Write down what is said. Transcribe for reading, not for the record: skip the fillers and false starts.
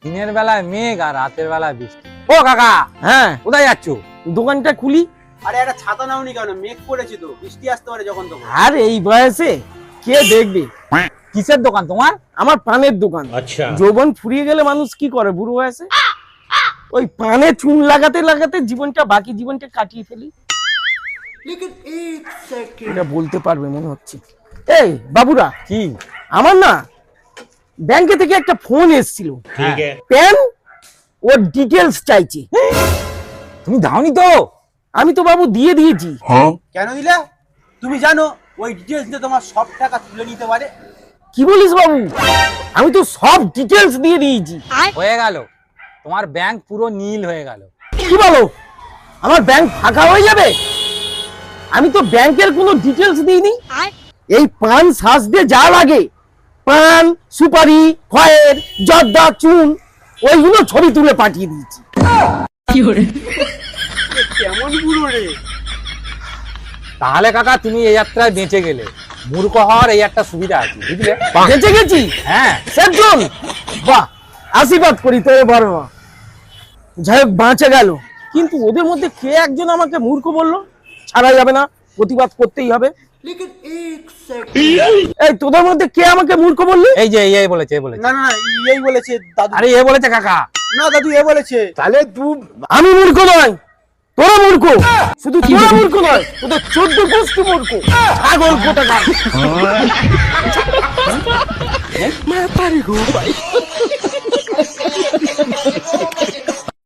দিনের বেলায় মেঘ আর রাতের বেলায় বৃষ্টি। ও কাকা, হ্যাঁ কোথায় যাচ্ছ? দোকানটা খুলি। আরে একটা ছাতা নাওনি কেন? মেঘ পড়েছে তো, বৃষ্টি আসতে পারে যখন তখন। আর এই বয়সে কে দেখবে? কিসের দোকান তোমার? আমার পানের দোকান। আচ্ছা, যৌবন ফুরিয়ে গেলে মানুষ কি করে বুড়ো বয়সে? ওই পানে চুন লাগাতে লাগাতে বাকি জীবনটা কাটিয়ে ফেলি। এটা বলতে পারবে মনে হচ্ছে। এই বাবুরা, কি? আমার না ব্যাংকে থেকে একটা ফোন এসেছিল, ठीक है। প্যান ওর ডিটেলস চাইছে। তুমি দাওনি তো? আমি তো বাবু দিয়ে দিয়েছি। কেন দিলে? তুমি জানো ওই ডিটেলস দিয়ে তোমার সব টাকা তুলে নিতে পারে। কি বলিস বাবু? আমি তো সব ডিটেলস দিয়ে দিয়েছি। হয়ে গেল, তোমার ব্যাংক পুরো নীল হয়ে গেল। কি বলো? আমার ব্যাংক ফাঁকা হয়ে যাবে? আমি তো ব্যাংকের কোনো ডিটেলস দিইনি। এই পান শ্বাস দিয়ে যা লাগে, পান, সুপারি, খয়ের, জর্দা, চুন, ওইগুলো ছবি তুলে পাঠিয়ে দিয়েছি। কেমন বুড়ো রে? তাহলে কাকা তুমি এই যাত্রায় বেঁচে গেলে। মূর্খ হওয়ার এই একটা সুবিধা আছে, বুঝলে? বেঁচে গেছি হ্যাঁ। সেজন, বাহ, আশীর্বাদ করি তোর বড় মা। যাই হোক, বাঁচে গেল। কিন্তু ওদের মধ্যে কে একজন আমাকে মূর্খ বললো? ছাড়া যাবে না, প্রতিবাদ করতেই হবে। এই তোদের মধ্যে কে আমাকে মূর্খ বললি? এই যে এই বলেছে, এই বলেছে। না না না, এই বলেছে দাদু। আরে এ বলেছে কাকা। না দাদু, এ বলেছে। তাহলে তুই আমি মূর্খ নয়, তোরা মূর্খ। শুধু তোরা মূর্খ নয়, তোদের 14 গোষ্ঠী মূর্খ। ছাগল কোটাকার।